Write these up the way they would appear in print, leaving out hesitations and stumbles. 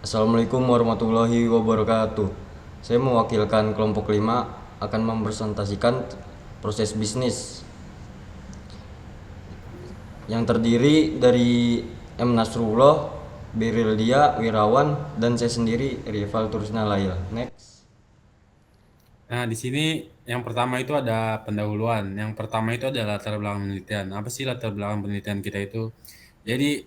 Assalamualaikum warahmatullahi wabarakatuh. Saya mewakilkan kelompok 5 akan mempresentasikan proses bisnis yang terdiri dari M. Nasrullah, Berildia Wirawan, dan saya sendiri Rival Tursna Lail. Next. Nah, di sini yang pertama itu ada pendahuluan. Yang pertama itu adalah latar belakang penelitian. Apa sih latar belakang penelitian kita itu? Jadi,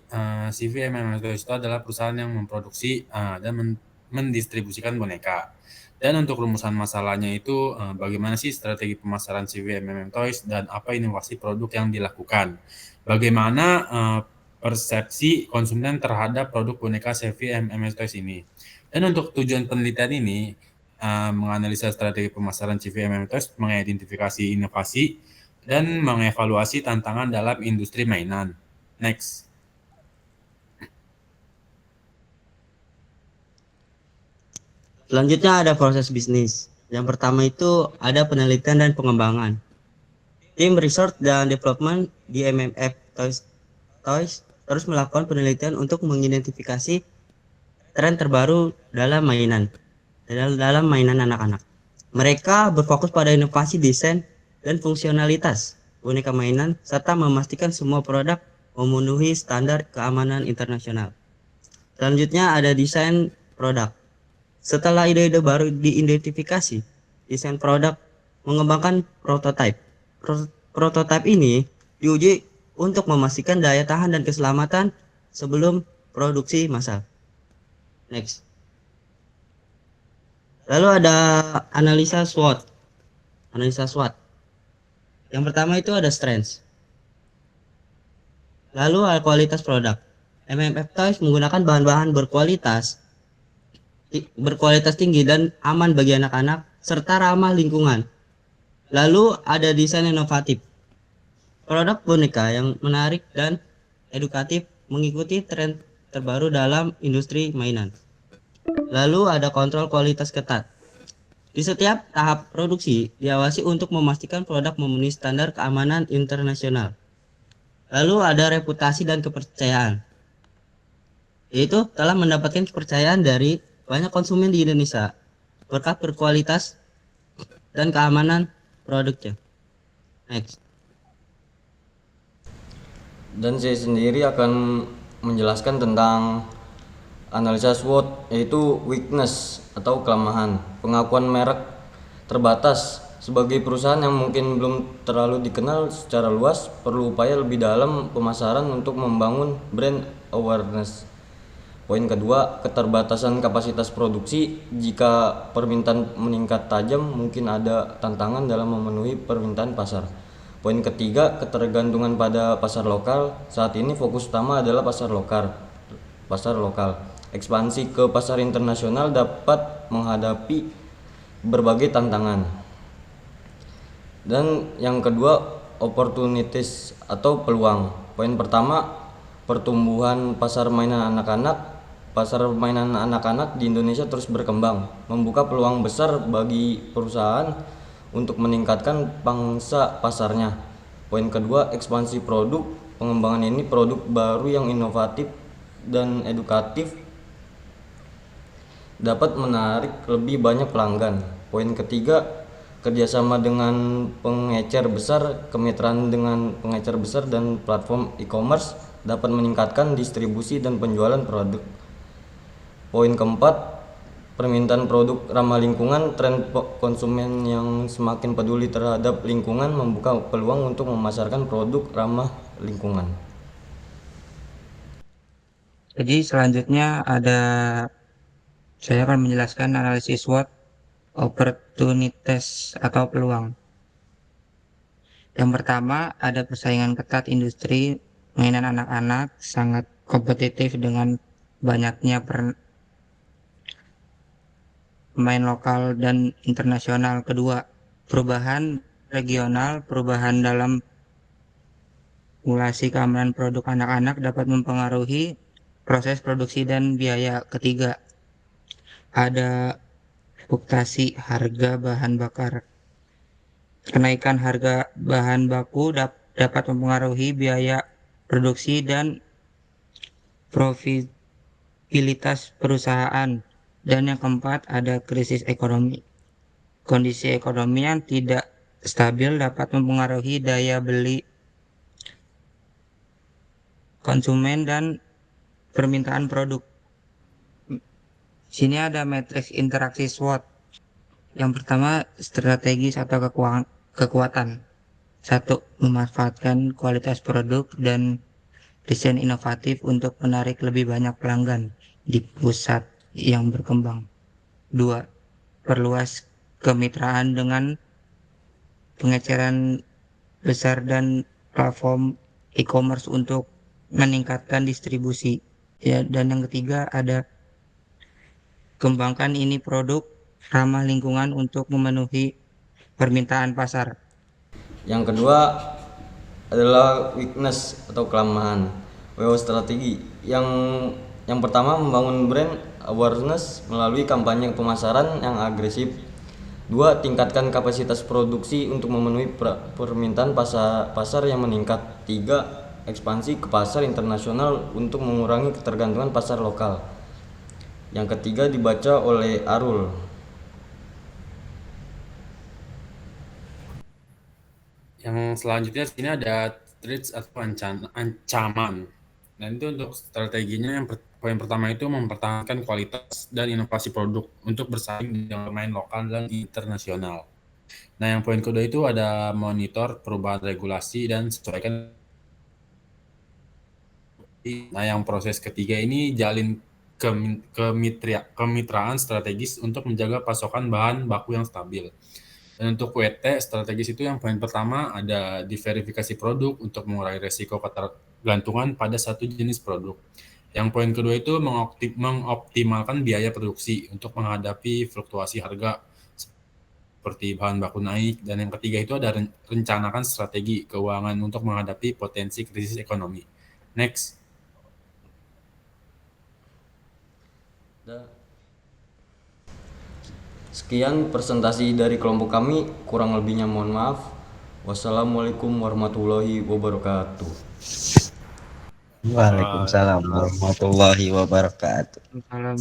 CVMM itu adalah perusahaan yang memproduksi dan mendistribusikan boneka. Dan untuk rumusan masalahnya itu, bagaimana sih strategi pemasaran CVMM Toys dan apa inovasi produk yang dilakukan? Bagaimana persepsi konsumen terhadap produk boneka CVMM Toys ini? Dan untuk tujuan penelitian ini, menganalisa strategi pemasaran CVMM Toys, mengidentifikasi inovasi, dan mengevaluasi tantangan dalam industri mainan. Next. Selanjutnya ada proses bisnis. Yang pertama itu ada penelitian dan pengembangan. Tim Research dan Development di MMF Toys terus melakukan penelitian untuk mengidentifikasi tren terbaru dalam mainan anak-anak. Mereka berfokus pada inovasi desain dan fungsionalitas boneka mainan serta memastikan semua produk memenuhi standar keamanan internasional. Selanjutnya ada desain produk. Setelah ide-ide baru diidentifikasi, desain produk mengembangkan prototipe. Prototipe ini diuji untuk memastikan daya tahan dan keselamatan sebelum produksi massal. Next. Lalu ada analisa SWOT. Analisa SWOT. Yang pertama itu ada strengths. Lalu ada kualitas produk. MMF Toys menggunakan bahan-bahan berkualitas tinggi dan aman bagi anak-anak serta ramah lingkungan. Lalu ada desain inovatif. Produk boneka yang menarik dan edukatif mengikuti tren terbaru dalam industri mainan. Lalu ada kontrol kualitas ketat. Di setiap tahap produksi diawasi untuk memastikan produk memenuhi standar keamanan internasional. Lalu ada reputasi dan kepercayaan. Yaitu telah mendapatkan kepercayaan dari banyak konsumen di Indonesia berkat berkualitas dan keamanan produknya. Next. Dan saya sendiri akan menjelaskan tentang analisa SWOT, yaitu weakness atau kelemahan. Pengakuan merek terbatas. Sebagai perusahaan yang mungkin belum terlalu dikenal secara luas, perlu upaya lebih dalam pemasaran untuk membangun brand awareness. Poin kedua, keterbatasan kapasitas produksi. Jika permintaan meningkat tajam, mungkin ada tantangan dalam memenuhi permintaan pasar. Poin ketiga, ketergantungan pada pasar lokal. Saat ini fokus utama adalah pasar lokal. Ekspansi ke pasar internasional dapat menghadapi berbagai tantangan. Dan yang kedua, opportunities atau peluang. Poin pertama, pertumbuhan pasar mainan anak-anak. Pasar mainan anak-anak di Indonesia terus berkembang, membuka peluang besar bagi perusahaan untuk meningkatkan pangsa pasarnya. Poin kedua, ekspansi produk. Pengembangan ini produk baru yang inovatif dan edukatif dapat menarik lebih banyak pelanggan. Poin ketiga, kerjasama dengan pengecer besar. Kemitraan dengan pengecer besar dan platform e-commerce dapat meningkatkan distribusi dan penjualan produk. Poin keempat, permintaan produk ramah lingkungan. Tren konsumen yang semakin peduli terhadap lingkungan membuka peluang untuk memasarkan produk ramah lingkungan. Jadi selanjutnya saya akan menjelaskan analisis SWOT, opportunities atau peluang. Yang pertama ada persaingan ketat industri mainan anak-anak sangat kompetitif dengan banyaknya pemain lokal dan internasional. Kedua, perubahan regional, perubahan dalam regulasi keamanan produk anak-anak dapat mempengaruhi proses produksi dan biaya. Ketiga, ada fluktuasi harga bahan bakar. Kenaikan harga bahan baku dapat mempengaruhi biaya produksi dan profitabilitas perusahaan. Dan yang keempat ada krisis ekonomi. Kondisi ekonomi yang tidak stabil dapat mempengaruhi daya beli konsumen dan permintaan produk. Sini ada matriks interaksi SWOT. Yang pertama, strategis atau kekuatan. Satu, memanfaatkan kualitas produk dan desain inovatif untuk menarik lebih banyak pelanggan di pusat yang berkembang. Dua, perluas kemitraan dengan pengeceran besar dan platform e-commerce untuk meningkatkan distribusi. Ya, dan yang ketiga ada kembangkan ini produk ramah lingkungan untuk memenuhi permintaan pasar. Yang kedua adalah weakness atau kelemahan. WO strategi. Yang pertama membangun brand awareness melalui kampanye pemasaran yang agresif. Dua, tingkatkan kapasitas produksi untuk memenuhi permintaan pasar yang meningkat. Tiga, ekspansi ke pasar internasional untuk mengurangi ketergantungan pasar lokal. Yang ketiga dibaca oleh Arul. Yang selanjutnya sini ada threats atau ancaman. Dan itu untuk strateginya poin pertama itu mempertahankan kualitas dan inovasi produk untuk bersaing dengan pemain lokal dan internasional. Nah, yang poin kedua itu ada monitor perubahan regulasi dan sesuaikan. Nah, yang proses ketiga ini jalin kemitraan strategis untuk menjaga pasokan bahan baku yang stabil. Dan untuk WT strategis itu yang poin pertama ada diverifikasi produk untuk mengurangi resiko ketergantungan pada satu jenis produk. Yang poin kedua itu mengoptimalkan biaya produksi untuk menghadapi fluktuasi harga seperti bahan baku naik. Dan yang ketiga itu ada rencanakan strategi keuangan untuk menghadapi potensi krisis ekonomi. Next. Sekian presentasi dari kelompok kami, kurang lebihnya mohon maaf. Wassalamualaikum warahmatullahi wabarakatuh. Waalaikumsalam warahmatullahi wabarakatuh. Kalau